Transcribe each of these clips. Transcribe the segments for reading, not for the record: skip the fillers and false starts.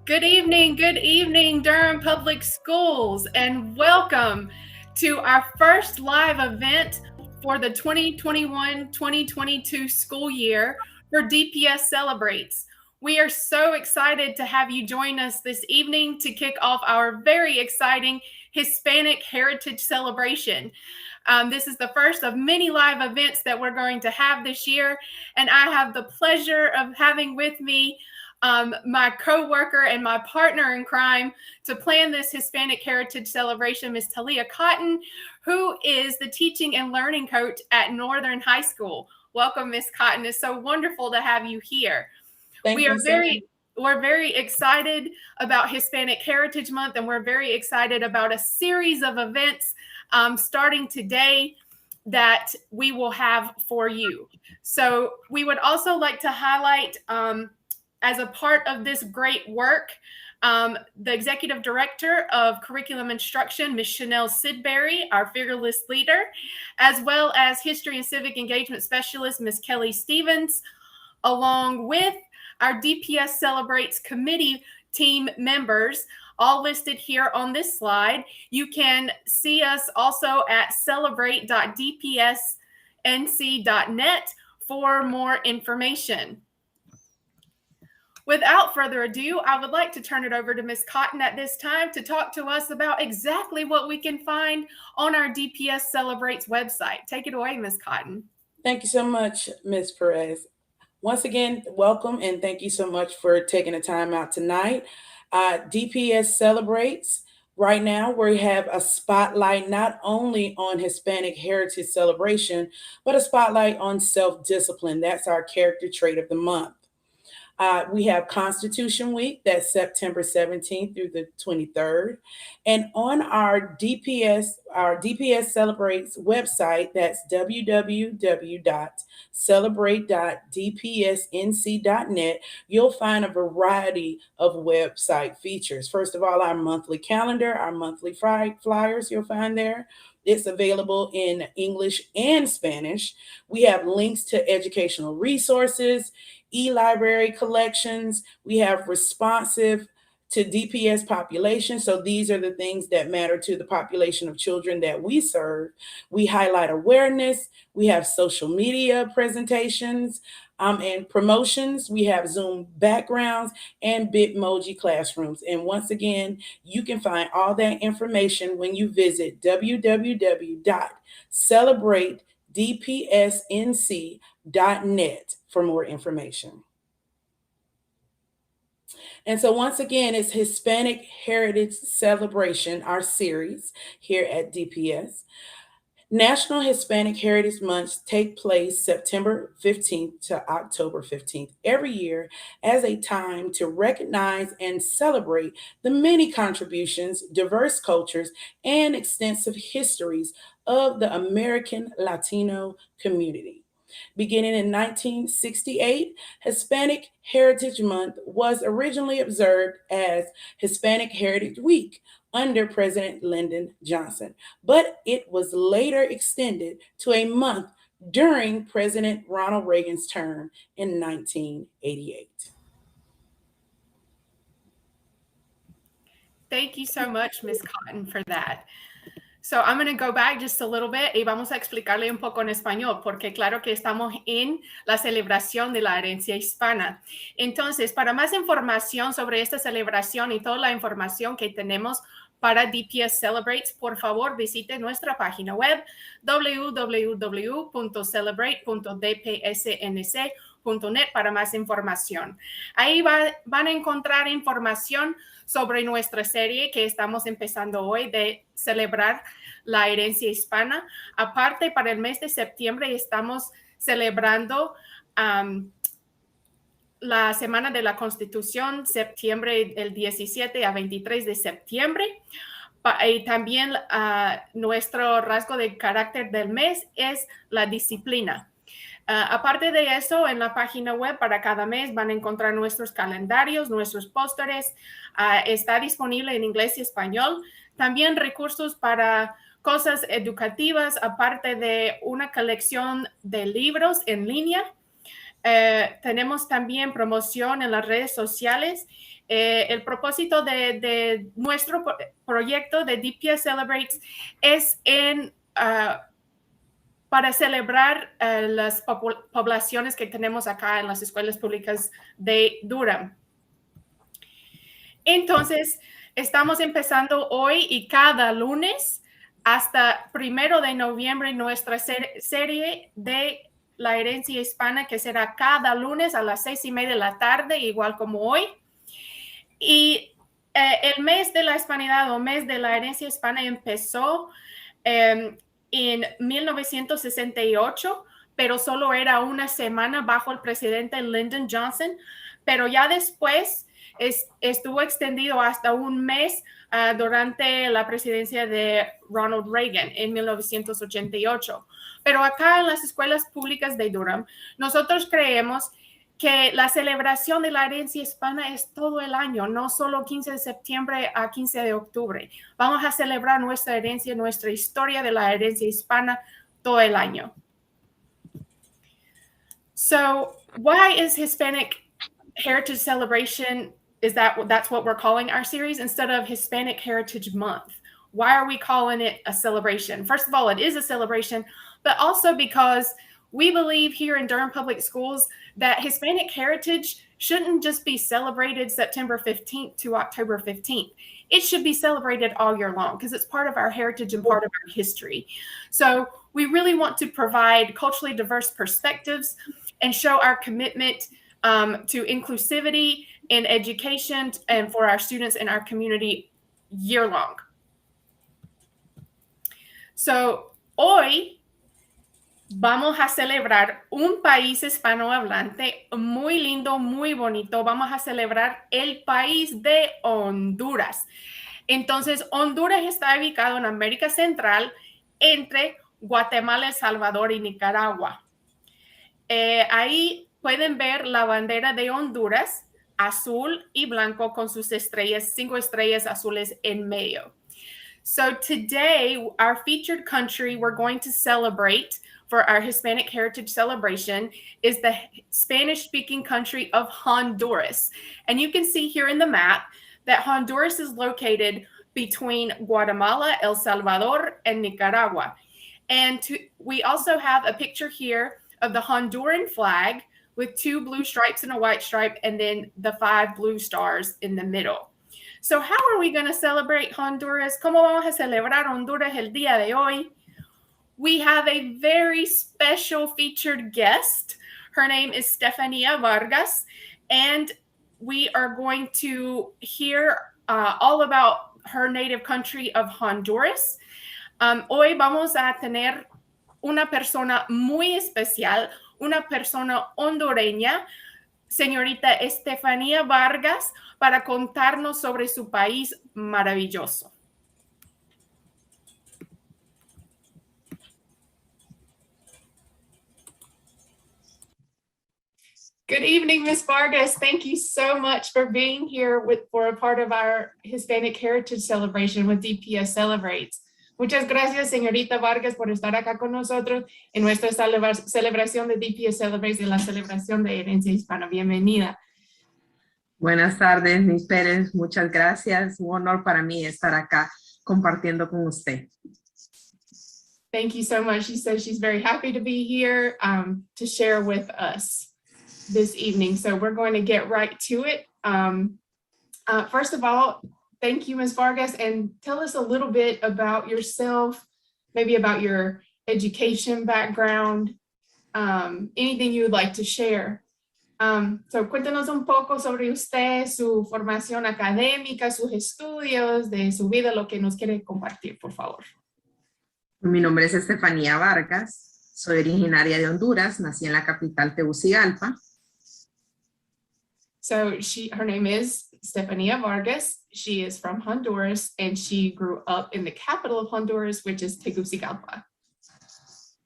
Good evening, Durham Public Schools, and welcome to our first live event for the 2021-2022 school year for DPS Celebrates. We are so excited to have you join us this evening to kick off our very exciting Hispanic Heritage Celebration. This is the first of many live events that we're going to have this year, and I have the pleasure of having with me my co-worker and my partner in crime to plan this Hispanic Heritage Celebration, Ms. Talia Cotton, who is the teaching and learning coach at Northern High School. Welcome, Ms. Cotton. It's so wonderful to have you here. Thank you so much. We're very excited about Hispanic Heritage Month, and we're very excited about a series of events starting today that we will have for you. So we would also like to highlight as a part of this great work, the Executive Director of Curriculum Instruction, Ms. Chanel Sidbury, our fearless leader, as well as History and Civic Engagement Specialist, Ms. Kelly Stevens, along with our DPS Celebrates Committee team members, all listed here on this slide. You can see us also at celebrate.dpsnc.net for more information. Without further ado, I would like to turn it over to Ms. Cotton at this time to talk to us about exactly what we can find on our DPS Celebrates website. Take it away, Ms. Cotton. Thank you so much, Ms. Perez. Once again, welcome and thank you so much for taking the time out tonight. DPS Celebrates. Right now, we have a spotlight not only on Hispanic Heritage Celebration, but a spotlight on self-discipline. That's our character trait of the month. We have Constitution Week, that's September 17th through the 23rd. And on our DPS Celebrates website, that's www.celebrate.dpsnc.net, you'll find a variety of website features. First of all, our monthly calendar, our monthly flyers you'll find there. It's available in English and Spanish. We have links to educational resources, e-library collections. We have responsive to DPS population. So these are the things that matter to the population of children that we serve. We highlight awareness. We have social media presentations and promotions. We have Zoom backgrounds and Bitmoji classrooms. And once again, you can find all that information when you visit www.celebrate.dpsnc.net for more information. And so once again, it's Hispanic Heritage Celebration, our series here at DPS. National Hispanic Heritage Months take place September 15th to October 15th every year as a time to recognize and celebrate the many contributions, diverse cultures, and extensive histories of the American Latino community. Beginning in 1968, Hispanic Heritage Month was originally observed as Hispanic Heritage Week under President Lyndon Johnson, but it was later extended to a month during President Ronald Reagan's term in 1988. Thank you so much, Ms. Cotton, for that. So I'm going to go back just a little bit y vamos a explicarle un poco en español, porque claro que estamos en la celebración de la herencia hispana. Entonces, para más información sobre esta celebración y toda la información que tenemos para DPS Celebrates, por favor, visite nuestra página web www.celebrate.dpsnc.net para más información. Ahí van a encontrar información sobre nuestra serie que estamos empezando hoy de celebrar la herencia hispana. Aparte, para el mes de septiembre estamos celebrando la Semana de la Constitución, septiembre del 17 a 23 de septiembre. Y también nuestro rasgo de carácter del mes es la disciplina. Aparte de eso, en la página web para cada mes van a encontrar nuestros calendarios, nuestros pósteres. Está disponible en inglés y español. También recursos para cosas educativas, aparte de una colección de libros en línea. Tenemos también promoción en las redes sociales El propósito de nuestro proyecto de DPS Celebrates es para celebrar las poblaciones que tenemos acá en las escuelas públicas de Durham. Entonces, estamos empezando hoy y cada lunes hasta 1 de noviembre nuestra serie de la herencia hispana, que será cada lunes a las 6:30 de la tarde, igual como hoy. Y el mes de la hispanidad o mes de la herencia hispana empezó en 1968, pero solo era una semana bajo el presidente Lyndon Johnson, pero ya después estuvo extendido hasta un mes durante la presidencia de Ronald Reagan en 1988. Pero acá en las escuelas públicas de Durham, nosotros creemos que la celebración de la herencia hispana es todo el año, no solo 15 de septiembre a 15 de octubre. Vamos a celebrar nuestra herencia, nuestra historia de la herencia hispana todo el año. So, why is Hispanic Heritage Celebration, that's what we're calling our series instead of Hispanic Heritage Month? Why are we calling it a celebration? First of all, it is a celebration, but also because we believe here in Durham Public Schools that Hispanic heritage shouldn't just be celebrated September 15th to October 15th. It should be celebrated all year long because it's part of our heritage and part of our history. So we really want to provide culturally diverse perspectives and show our commitment to inclusivity in education and for our students in our community year long. So hoy vamos a celebrar un país hispanohablante muy lindo, muy bonito. Vamos a celebrar el país de Honduras. Entonces, Honduras está ubicado en América Central entre Guatemala, El Salvador y Nicaragua. Ahí pueden ver la bandera de Honduras, azul y blanco con sus estrellas, 5 estrellas azules en medio. So today, our featured country we're going to celebrate for our Hispanic Heritage Celebration is the Spanish-speaking country of Honduras. And you can see here in the map that Honduras is located between Guatemala, El Salvador, and Nicaragua. And we also have a picture here of the Honduran flag with 2 blue stripes and a white stripe, and then the 5 blue stars in the middle. So how are we going to celebrate Honduras? ¿Cómo vamos a celebrar Honduras el día de hoy? We have a very special featured guest. Her name is Stephania Vargas, and we are going to hear all about her native country of Honduras. Hoy vamos a tener una persona muy especial, una persona hondureña, señorita Stephania Vargas, para contarnos sobre su país maravilloso. Good evening, Ms. Vargas. Thank you so much for being here for a part of our Hispanic Heritage Celebration with DPS Celebrates. Muchas gracias, señorita Vargas, por estar acá con nosotros en nuestra celebración de DPS Celebrates, de la celebración de Herencia Hispana. Bienvenida. Buenas tardes, Miss Pérez. Muchas gracias. Un honor para mí estar acá compartiendo con usted. Thank you so much. She says she's very happy to be here to share with us this evening. So we're going to get right to it. First of all, thank you, Ms. Vargas, and tell us a little bit about yourself, maybe about your education background, anything you would like to share. So cuéntanos un poco sobre usted, su formación académica, sus estudios, de su vida, lo que nos quiere compartir, por favor. Mi nombre es Stephania Vargas, soy originaria de Honduras, nací en la capital Tegucigalpa. So her name is Stephania Vargas. She is from Honduras and she grew up in the capital of Honduras, which is Tegucigalpa.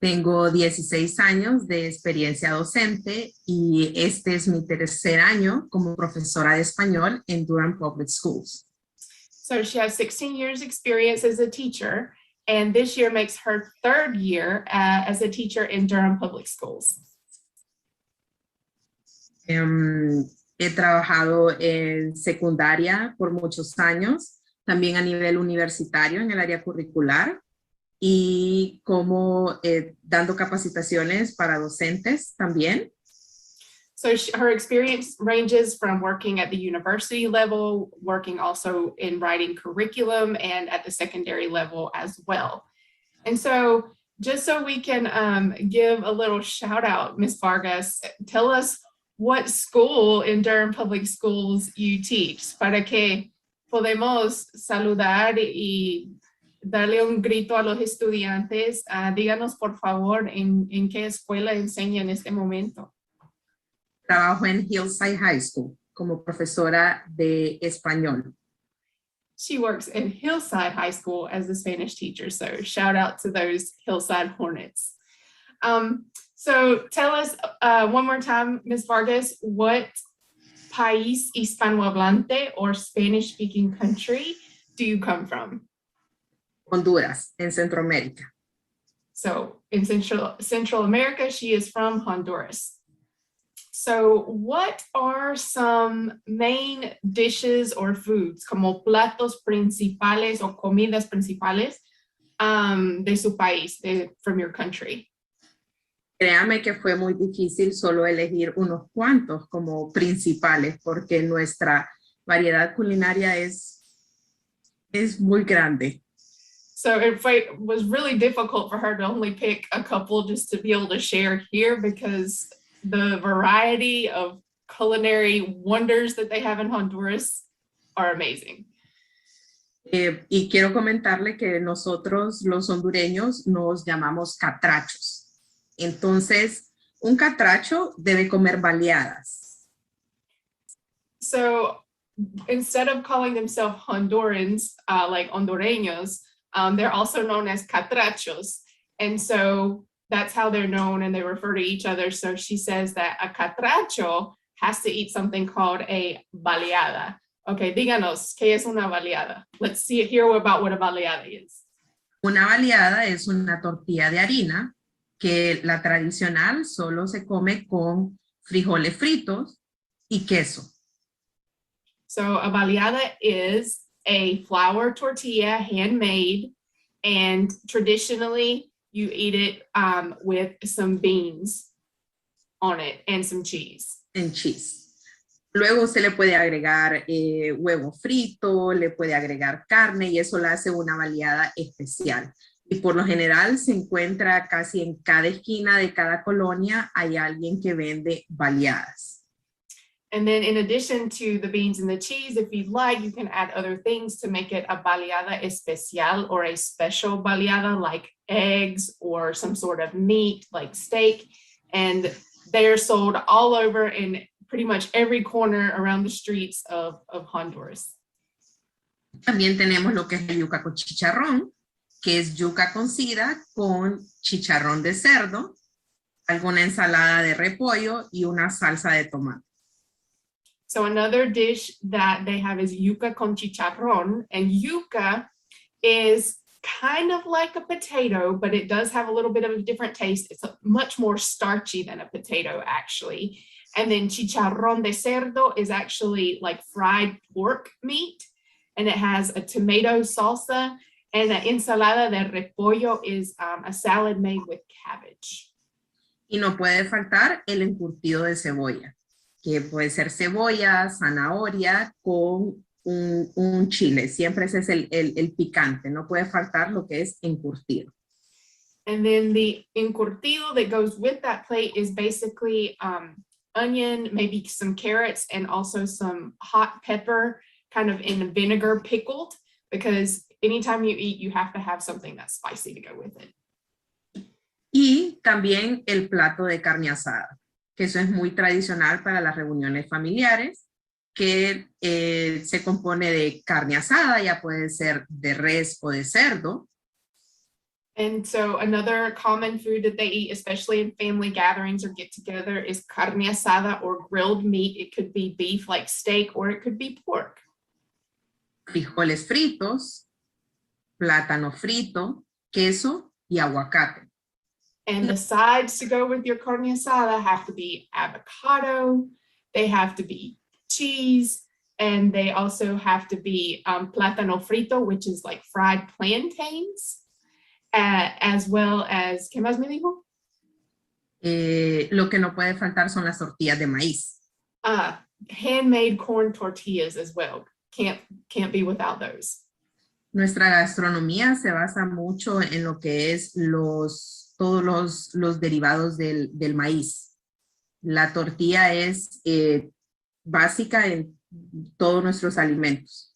Tengo 16 años de experiencia docente y este es mi tercer año como profesora de español en Durham Public Schools. So she has 16 years experience as a teacher, and this year makes her 3rd year as a teacher in Durham Public Schools. He trabajado en secundaria por muchos años, también a nivel universitario en el área curricular y como dando capacitaciones para docentes también. So her experience ranges from working at the university level, working also in writing curriculum, and at the secondary level as well. And so just so we can give a little shout out, Ms. Vargas, tell us what school in Durham Public Schools you teach, para que podemos saludar y darle un grito a los estudiantes. Díganos, por favor, en qué escuela enseña en este momento. Trabajo en Hillside High School como profesora de español. She works in Hillside High School as a Spanish teacher, so shout out to those Hillside Hornets. So tell us one more time, Ms. Vargas, what país hispanohablante or Spanish-speaking country do you come from? Honduras, en Centroamérica. So in Central America, she is from Honduras. So what are some main dishes or foods, como platos principales o comidas principales de su país, from your country? Créame que fue muy difícil solo elegir unos cuantos como principales porque nuestra variedad culinaria es muy grande. So it was really difficult for her to only pick a couple just to be able to share here because the variety of culinary wonders that they have in Honduras are amazing. Y quiero comentarle que nosotros los hondureños nos llamamos catrachos. Entonces, un catracho debe comer baleadas. So instead of calling themselves Hondurans, like hondureños, they're also known as catrachos. And so that's how they're known and they refer to each other. So she says that a catracho has to eat something called a baleada. Okay, díganos, ¿qué es una baleada? Let's hear about what a baleada is. Una baleada es una tortilla de harina que la tradicional solo se come con frijoles fritos y queso. So a baleada is a flour tortilla, handmade, and traditionally you eat it with some beans on it and some cheese. En cheese. Luego se le puede agregar huevo frito, le puede agregar carne y eso la hace una baleada especial. Y por lo general se encuentra casi en cada esquina de cada colonia hay alguien que vende baleadas. And then in addition to the beans and the cheese, if you'd like, you can add other things to make it a baleada especial or a special baleada like eggs or some sort of meat like steak. And they're sold all over in pretty much every corner around the streets of Honduras. También tenemos lo que es el yuca con chicharrón, que es yuca cocida con chicharrón de cerdo, alguna ensalada de repollo y una salsa de tomate. So another dish that they have is yucca con chicharron, and yucca is kind of like a potato, but it does have a little bit of a different taste. It's much more starchy than a potato, actually. And then chicharrón de cerdo is actually like fried pork meat, and it has a tomato salsa, and an ensalada de repollo is a salad made with cabbage. Y no puede faltar el encurtido de cebolla, que puede ser cebolla, zanahoria con un chile. Siempre ese es el picante. No puede faltar lo que es encurtido. And then the encurtido that goes with that plate is basically onion, maybe some carrots, and also some hot pepper kind of in vinegar pickled, because anytime you eat, you have to have something that's spicy to go with it. Y también el plato de carne asada, que eso es muy tradicional para las reuniones familiares, que se compone de carne asada, ya puede ser de res o de cerdo. And so another common food that they eat, especially in family gatherings or get together, is carne asada or grilled meat. It could be beef like steak or it could be pork. Frijoles fritos, plátano frito, queso y aguacate. And the sides to go with your carne asada have to be avocado, they have to be cheese, and they also have to be plátano frito, which is like fried plantains, as well as, ¿qué más me dijo? Lo que no puede faltar son las tortillas de maíz. Handmade corn tortillas as well. Can't be without those. Nuestra gastronomía se basa mucho en lo que es todos los derivados del maíz. La tortilla es básica en todos nuestros alimentos.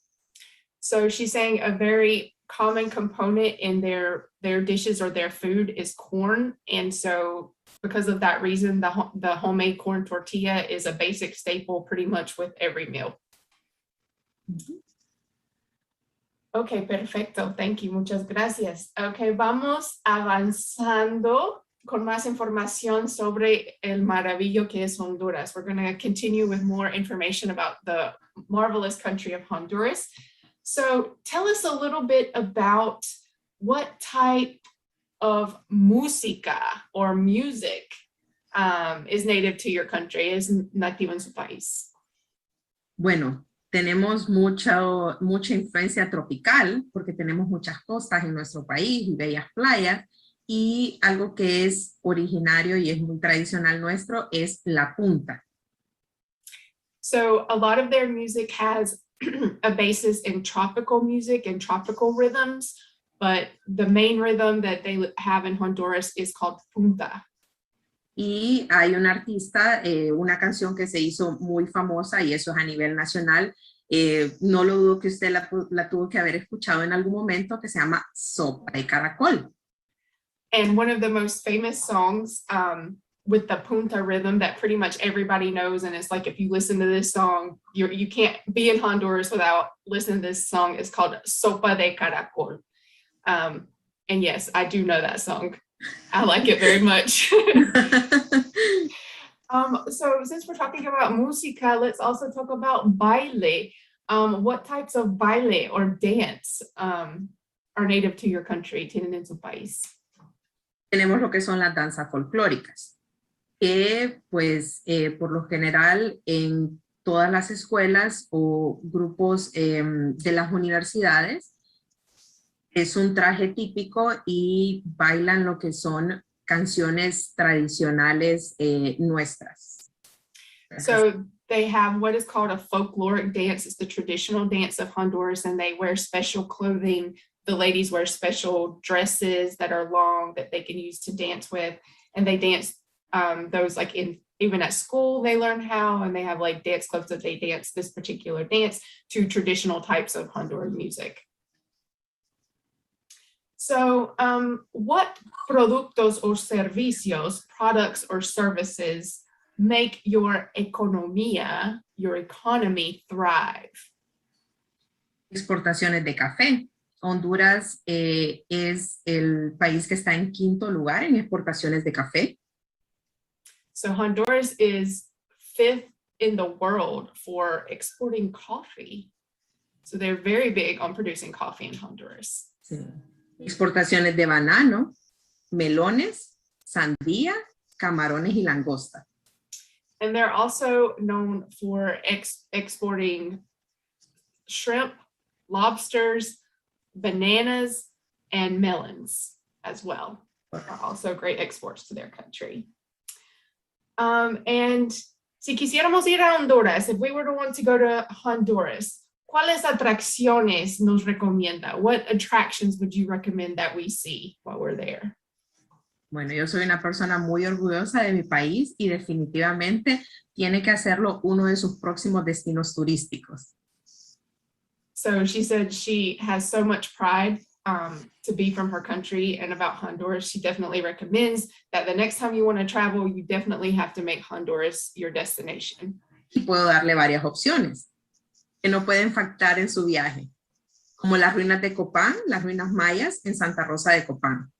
So she's saying a very common component in their dishes or their food is corn, and so because of that reason, the homemade corn tortilla is a basic staple pretty much with every meal. Ok, perfecto. Thank you. Muchas gracias. Ok, vamos avanzando con más información sobre el maravillo que es Honduras. We're going to continue with more information about the marvelous country of Honduras. So tell us a little bit about what type of música or music is native to your country, is nativo en su país. Bueno, tenemos mucha influencia tropical porque tenemos muchas costas en nuestro país y bellas playas, y algo que es originario y es muy tradicional nuestro es la punta. So a lot of their music has a basis in tropical music and tropical rhythms, but the main rhythm that they have in Honduras is called punta. Y hay un artista, una canción que se hizo muy famosa, y eso es a nivel nacional. No lo dudo que usted la tuvo que haber escuchado en algún momento, que se llama Sopa de Caracol. And one of the most famous songs with the punta rhythm that pretty much everybody knows, and it's like if you listen to this song, you can't be in Honduras without listening to this song, is called Sopa de Caracol. And yes, I do know that song. I like it very much. So since we're talking about música, let's also talk about baile. What types of baile or dance are native to your country, tienen en su país? Tenemos lo que son las danzas folclóricas, que pues por lo general en todas las escuelas o grupos de las universidades es un traje típico y bailan lo que son canciones tradicionales nuestras. So they have what is called a folkloric dance. It's the traditional dance of Honduras, and they wear special clothing. The ladies wear special dresses that are long that they can use to dance with, and they dance those like even at school they learn how, and they have like dance clubs that they dance this particular dance to traditional types of Honduran music. So what productos or servicios, products or services make your economía, your economy thrive? Exportaciones de café. Honduras es el país que está en quinto lugar en exportaciones de café. So Honduras is 5th in the world for exporting coffee. So they're very big on producing coffee in Honduras. Sí. Exportaciones de banano, melones, sandía, camarones y langosta. And they're also known for exporting shrimp, lobsters, bananas, and melons as well. Are also great exports to their country. And si quisiéramos ir a Honduras, if we were to want to go to Honduras, ¿cuáles atracciones nos recomienda? What attractions would you recommend that we see while we're there? Bueno, yo soy una persona muy orgullosa de mi país y definitivamente tiene que hacerlo uno de sus próximos destinos turísticos. So she said she has so much pride to be from her country and about Honduras. She definitely recommends that the next time you want to travel, you definitely have to make Honduras your destination. Y puedo darle varias opciones que no pueden faltar en su viaje, como las ruinas de Copán, las ruinas mayas en Santa Rosa de Copán.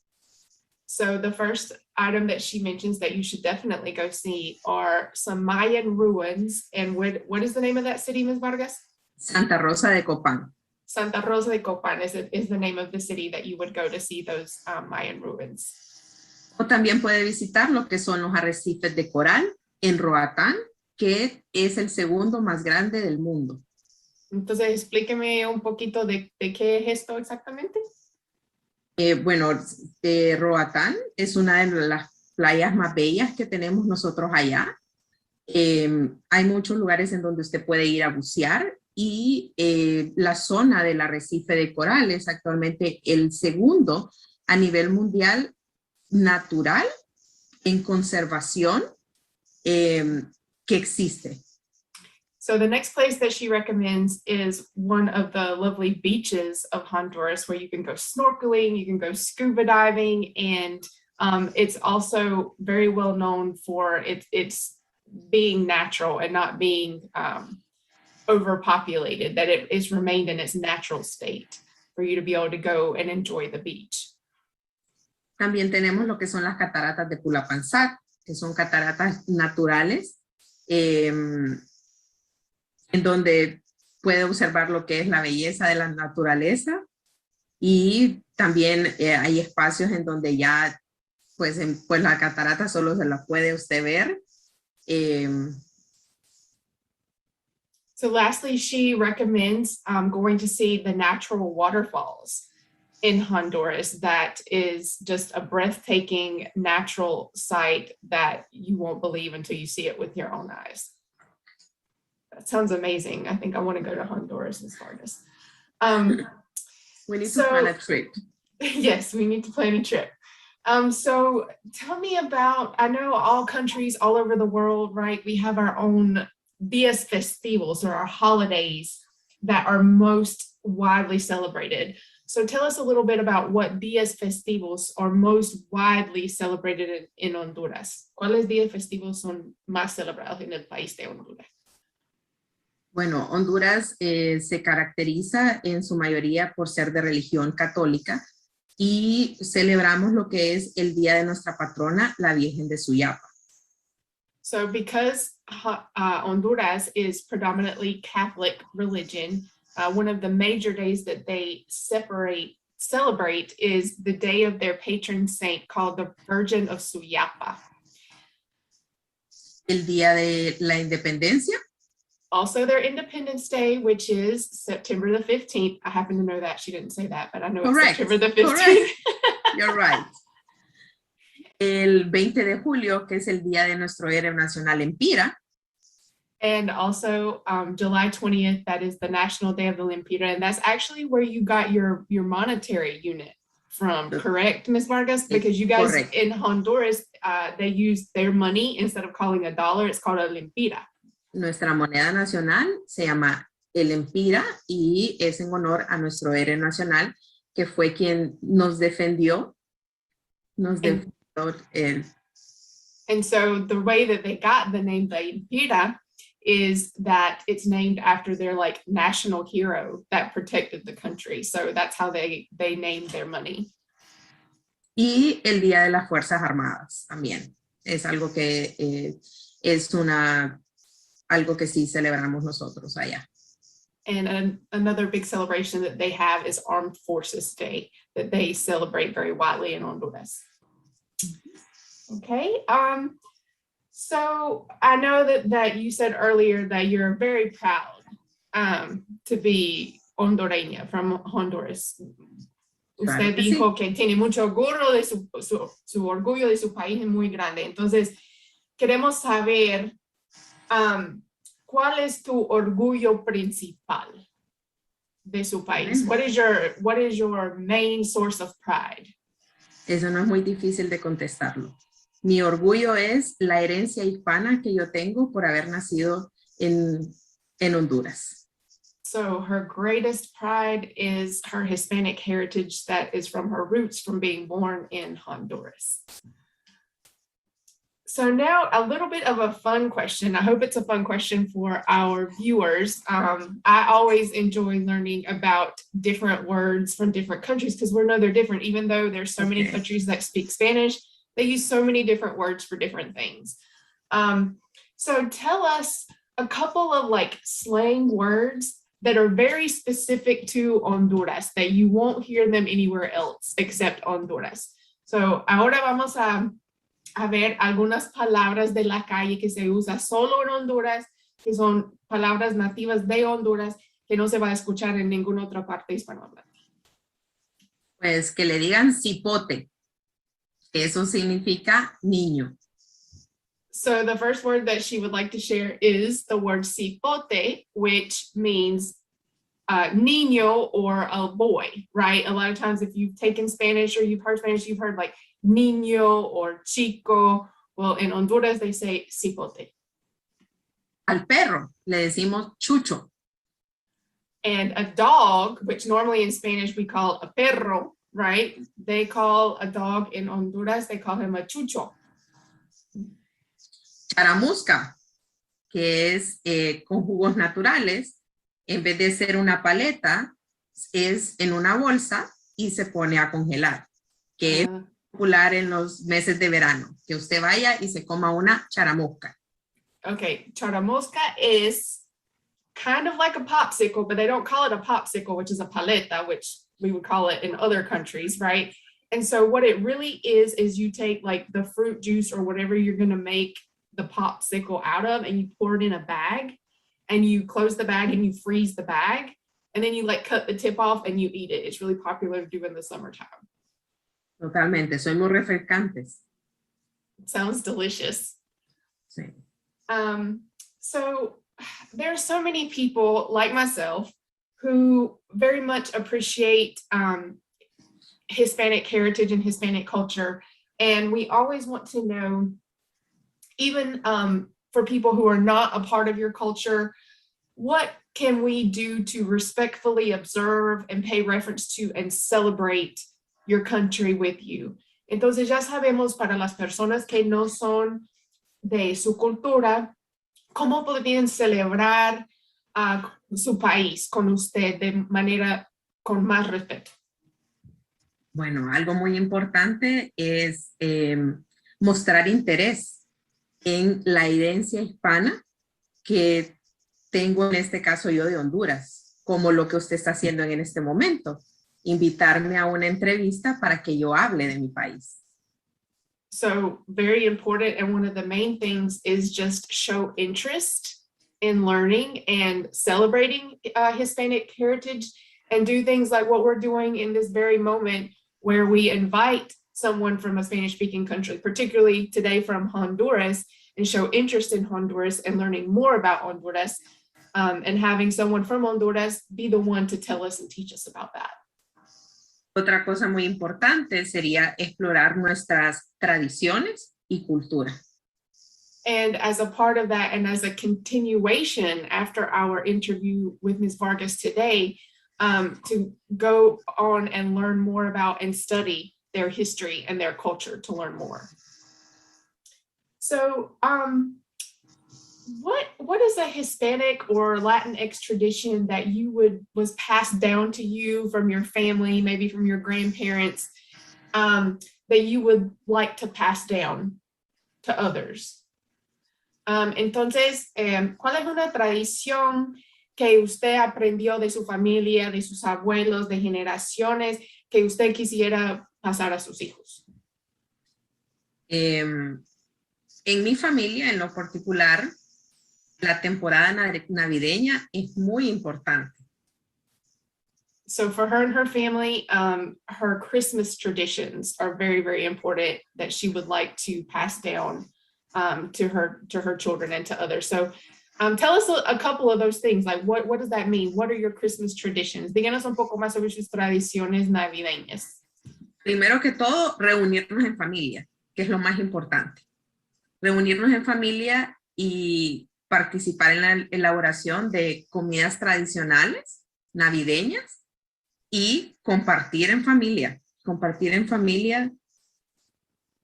So the first item that she mentions that you should definitely go see are some Mayan ruins. And what is the name of that city, Ms. Vargas? Santa Rosa de Copán. Santa Rosa de Copán is the name of the city that you would go to see those Mayan ruins. O también puede visitar lo que son los arrecifes de coral en Roatán que es el segundo más grande del mundo. Entonces, explíqueme un poquito de qué es esto exactamente. Bueno, Roatán es una de las playas más bellas que tenemos nosotros allá. Hay muchos lugares en donde usted puede ir a bucear y la zona del arrecife de coral es actualmente el segundo a nivel mundial natural en conservación que existe. So the next place that she recommends is one of the lovely beaches of Honduras where you can go snorkeling, you can go scuba diving, and it's also very well known for its being natural and not being overpopulated, that it is remained in its natural state for you to be able to go and enjoy the beach. También tenemos lo que son las cataratas de Pulapanzac, que son cataratas naturales, en donde puede observar lo que es la belleza de la naturaleza, y también hay espacios en donde ya pues la catarata solo se la puede usted ver. So lastly, she recommends going to see the natural waterfalls in Honduras. That is just a breathtaking natural sight that you won't believe until you see it with your own eyes. That sounds amazing. I think I want to go to Honduras as far as. We need to plan a trip. Yes, we need to plan a trip. So tell me about, I know all countries all over the world, right? We have our own días festivos, or our holidays that are most widely celebrated. So tell us a little bit about what días festivos are most widely celebrated in Honduras. ¿Cuáles días festivos son más celebrados en el país de Honduras? Bueno, Honduras se caracteriza en su mayoría por ser de religión católica y celebramos lo que es el día de nuestra patrona, la Virgen de Suyapa. So because Honduras is predominantly Catholic religion, one of the major days that they celebrate is the day of their patron saint called the Virgin of Suyapa. El día de la independencia. Also their Independence Day, which is September the 15th. I happen to know that. She didn't say that, but I know Correct. It's September the 15th. Correct. You're right. El 20 de julio, que es el día de nuestro héroe nacional Empira. And also July 20th, that is the National Day of the Lempira. And that's actually where you got your monetary unit from, correct, Ms. Vargas? Because you guys Correct. In Honduras, they use their money, instead of calling a dollar, it's called a lempira. Nuestra moneda nacional se llama el Empira y es en honor a nuestro héroe nacional, que fue quien nos defendió. And so the way that they got the name the Empira is that it's named after their like national hero that protected the country. So that's how they named their money. Y el Día de las Fuerzas Armadas también. Es algo que algo que sí celebramos nosotros allá. And another big celebration that they have is Armed Forces Day, that they celebrate very widely in Honduras. Okay, so I know that you said earlier that you're very proud to be hondureña from Honduras. Usted dijo que tiene mucho orgullo de su orgullo de su país es muy grande. Entonces, queremos saber ¿cuál es tu orgullo principal de su país? What is your main source of pride? Eso no es muy difícil de contestarlo. Mi orgullo es la herencia hispana que yo tengo por haber nacido en Honduras. So her greatest pride is her Hispanic heritage that is from her roots from being born in Honduras. So now a little bit of a fun question. I hope it's a fun question for our viewers. I always enjoy learning about different words from different countries because we know they're different. Even though there's so many countries that speak Spanish, they use so many different words for different things. So tell us a couple of like slang words that are very specific to Honduras that you won't hear them anywhere else except Honduras. So ahora vamos a a ver algunas palabras de la calle que se usa solo en Honduras, que son palabras nativas de Honduras, que no se va a escuchar en ninguna otra parte hispanohablante. Pues que le digan cipote. Eso significa niño. So the first word that she would like to share is the word cipote, which means niño or a boy, right? A lot of times if you've taken Spanish or you've heard Spanish, you've heard like niño or chico. Well, in Honduras, they say cipote. Al perro le decimos chucho. And a dog, which normally in Spanish we call a perro, right? They call a dog in Honduras, they call him a chucho. Charamusca, que es con jugos naturales, en vez de ser una paleta, es en una bolsa y se pone a congelar, que es popular en los meses de verano, que usted vaya y se coma una charamusca. Okay, charamusca is kind of like a popsicle, but they don't call it a popsicle, which is a paleta, which we would call it in other countries, right? And so what it really is you take like the fruit juice or whatever you're going to make the popsicle out of, and you pour it in a bag, and you close the bag and you freeze the bag, and then you like cut the tip off and you eat it. It's really popular to do in the summertime. Totalmente, son muy refrescantes. It sounds delicious. Sí. So there's so many people like myself who very much appreciate Hispanic heritage and Hispanic culture. And we always want to know, even for people who are not a part of your culture, what can we do to respectfully observe and pay reference to and celebrate your country with you? Entonces ya sabemos, para las personas que no son de su cultura, ¿cómo podrían celebrar su país con usted de manera con más respeto? Bueno, algo muy importante es mostrar interés en la herencia hispana que tengo en este caso yo de Honduras, como lo que usted está haciendo en este momento, invitarme a una entrevista para que yo hable de mi país. So very important, and one of the main things is just show interest in learning and celebrating Hispanic heritage, and do things like what we're doing in this very moment, where we invite someone from a Spanish-speaking country, particularly today from Honduras, and show interest in Honduras and learning more about Honduras, and having someone from Honduras be the one to tell us and teach us about that. Otra cosa muy importante sería explorar nuestras tradiciones y cultura. And as a part of that, and as a continuation after our interview with Ms. Vargas today, to go on and learn more about and study their history and their culture to learn more. So what is a Hispanic or Latinx tradition that was passed down to you from your family, maybe from your grandparents, that you would like to pass down to others? Entonces, ¿cuál es una tradición que usted aprendió de su familia, de sus abuelos, de generaciones, que usted quisiera pasar a sus hijos? En mi familia, en lo particular, la temporada navideña es muy importante. So for her and her family, her Christmas traditions are very, very important that she would like to pass down to her children and to others. So tell us a couple of those things. Like what does that mean? What are your Christmas traditions? Díganos un poco más sobre sus tradiciones navideñas. Primero que todo, reunirnos en familia, que es lo más importante. Reunirnos en familia y participar en la elaboración de comidas tradicionales navideñas y compartir en familia.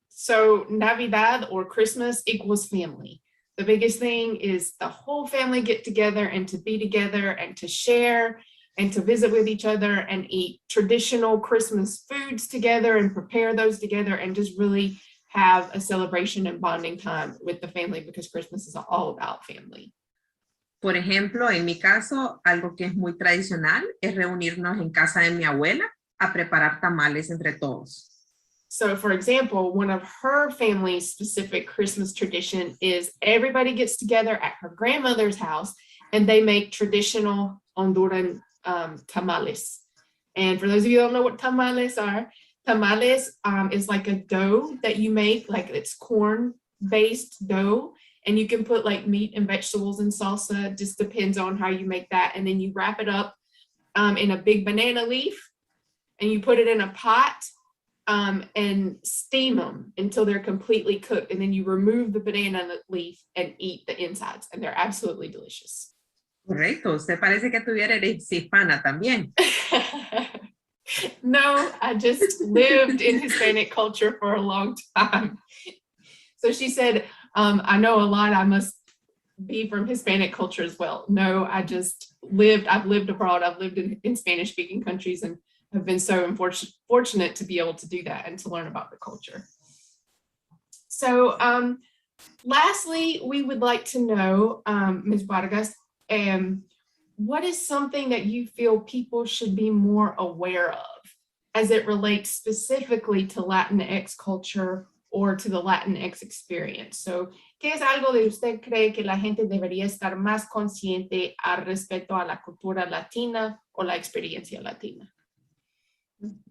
So Navidad or Christmas equals family. The biggest thing is the whole family get together and to be together and to share and to visit with each other and eat traditional Christmas foods together and prepare those together and just really have a celebration and bonding time with the family, because Christmas is all about family. Por ejemplo, en mi caso, algo que es muy tradicional es reunirnos en casa de mi abuela a preparar tamales entre todos. So for example, one of her family's specific Christmas tradition is everybody gets together at her grandmother's house and they make traditional Honduran tamales. And for those of you who don't know what tamales are, tamales is like a dough that you make, like it's corn-based dough, and you can put like meat and vegetables and salsa, just depends on how you make that. And then you wrap it up in a big banana leaf, and you put it in a pot and steam them until they're completely cooked. And then you remove the banana leaf and eat the insides, and they're absolutely delicious. Correcto, usted parece que tuviera herencia hispana también. No, I just lived in Hispanic culture for a long time. So she said, I know a lot, I must be from Hispanic culture as well. No, I've lived abroad, I've lived in Spanish speaking countries, and have been so fortunate to be able to do that and to learn about the culture. So lastly, we would like to know, Ms. Vargas, what is something that you feel people should be more aware of as it relates specifically to Latinx culture or to the Latinx experience? So, ¿qué es algo de usted cree que la gente debería estar más consciente al respecto a la cultura latina o la experiencia latina?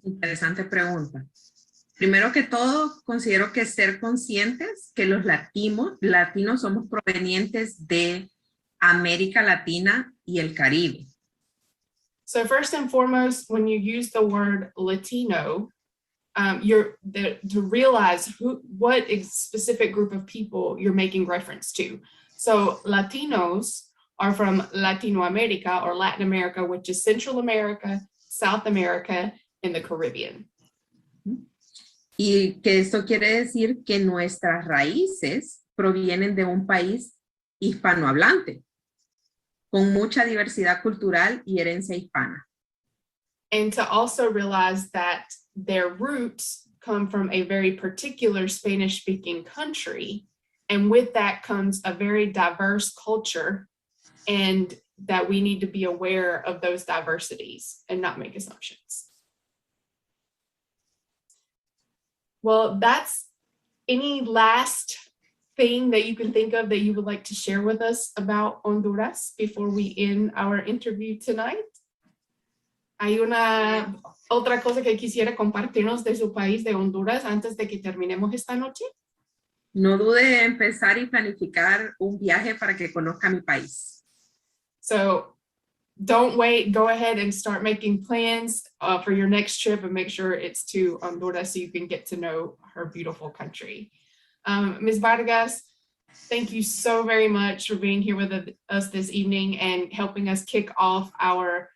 Interesante pregunta. Primero que todo, considero que ser conscientes que los latinos somos provenientes de América Latina y el Caribe. So first and foremost, when you use the word Latino, to realize what specific group of people you're making reference to. So Latinos are from Latinoamerica or Latin America, which is Central America, South America, and the Caribbean. Y que esto quiere decir que nuestras raíces provienen de un país hispanohablante, con mucha diversidad cultural y herencia hispana. And to also realize that their roots come from a very particular Spanish-speaking country, and with that comes a very diverse culture, and that we need to be aware of those diversities and not make assumptions. Well, that's any last thing that you can think of that you would like to share with us about Honduras before we end our interview tonight? ¿Hay otra cosa que quisiera compartirnos de su país, de Honduras, antes de que terminemos esta noche? No dude en empezar y planificar un viaje para que conozca mi país. So don't wait, go ahead and start making plans for your next trip, and make sure it's to Honduras so you can get to know her beautiful country. Ms. Vargas, thank you so very much for being here with us this evening and helping us kick off our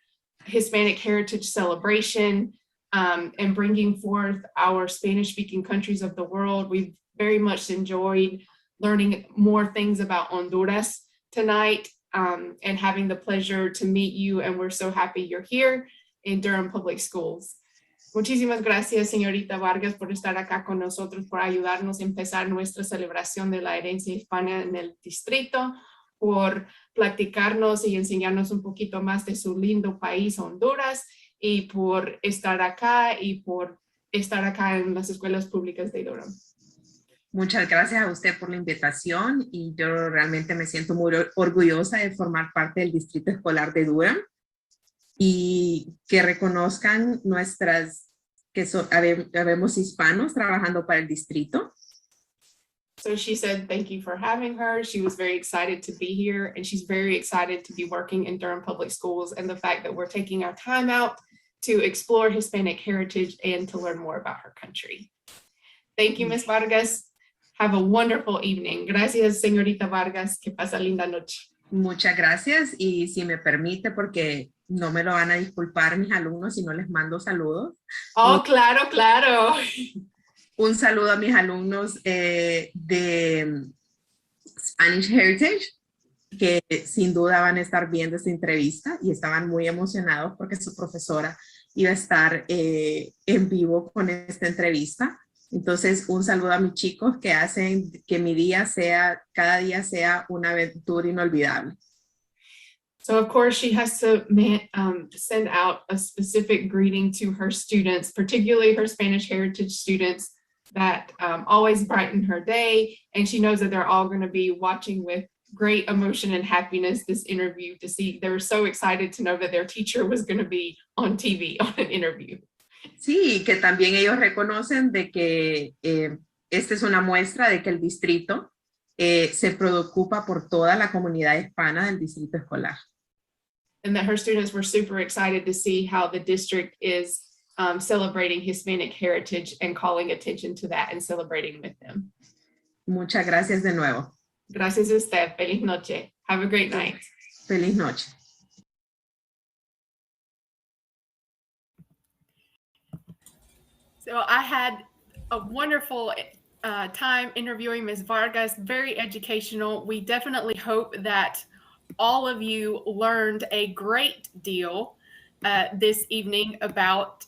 Hispanic Heritage Celebration and bringing forth our Spanish-speaking countries of the world. We've very much enjoyed learning more things about Honduras tonight and having the pleasure to meet you, and we're so happy you're here in Durham Public Schools. Muchísimas gracias, señorita Vargas, por estar acá con nosotros, por ayudarnos a empezar nuestra celebración de la herencia hispana en el distrito, por platicarnos y enseñarnos un poquito más de su lindo país, Honduras, y por estar acá en las escuelas públicas de Durham. Muchas gracias a usted por la invitación, y yo realmente me siento muy orgullosa de formar parte del distrito escolar de Durham, y que reconozcan habemos hispanos trabajando para el distrito. So she said thank you for having her. She was very excited to be here, and she's very excited to be working in Durham Public Schools, and the fact that we're taking our time out to explore Hispanic heritage and to learn more about her country. Thank you, Ms. Vargas. Have a wonderful evening. Gracias, señorita Vargas. Que pasa linda noche. Muchas gracias, y si me permite, porque no me lo van a disculpar mis alumnos si no les mando saludos. Oh, claro, claro. Un saludo a mis alumnos de Spanish Heritage, que sin duda van a estar viendo esta entrevista y estaban muy emocionados porque su profesora iba a estar en vivo con esta entrevista. Entonces, un saludo a mis chicos que hacen que cada día sea una aventura inolvidable. So of course she has to send out a specific greeting to her students, particularly her Spanish heritage students, that always brighten her day. And she knows that they're all going to be watching with great emotion and happiness this interview to see. They were so excited to know that their teacher was going to be on TV on an interview. Sí, que también ellos reconocen de que esta es una muestra de que el distrito se preocupa por toda la comunidad hispana del distrito escolar. And that her students were super excited to see how the district is celebrating Hispanic heritage and calling attention to that and celebrating with them. Muchas gracias de nuevo. Gracias a usted. Feliz noche. Have a great night. Feliz noche. So I had a wonderful time interviewing Ms. Vargas, very educational. We definitely hope that all of you learned a great deal this evening about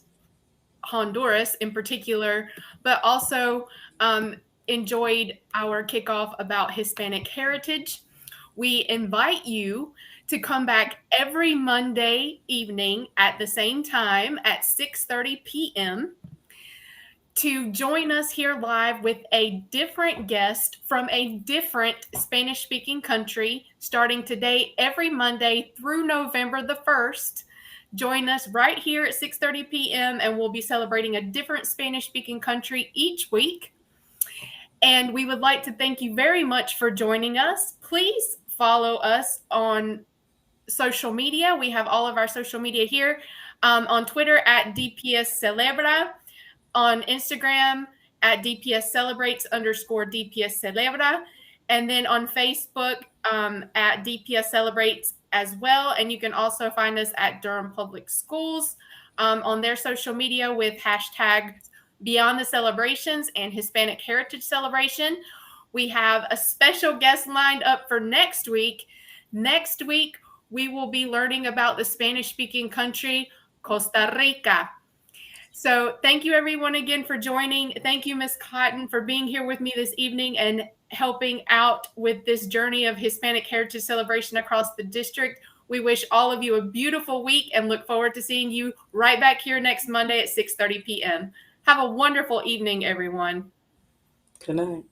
Honduras in particular, but also enjoyed our kickoff about Hispanic heritage. We invite you to come back every Monday evening at the same time at 6:30 p.m. to join us here live with a different guest from a different Spanish-speaking country starting today every Monday through November the 1st. Join us right here at 6:30 p.m. and we'll be celebrating a different Spanish-speaking country each week. And we would like to thank you very much for joining us. Please follow us on social media. We have all of our social media here on Twitter at DPS Celebra, on Instagram at DPS Celebrates _DPS Celebra, and then on Facebook at DPS Celebrates as well. And you can also find us at Durham Public Schools on their social media with hashtag Beyond the Celebrations and Hispanic Heritage Celebration. We have a special guest lined up for next week. Next week, we will be learning about the Spanish-speaking country, Costa Rica. So thank you everyone again for joining. Thank you, Ms. Cotton, for being here with me this evening and helping out with this journey of Hispanic Heritage Celebration across the district. We wish all of you a beautiful week and look forward to seeing you right back here next Monday at 6:30 p.m. Have a wonderful evening, everyone. Good night.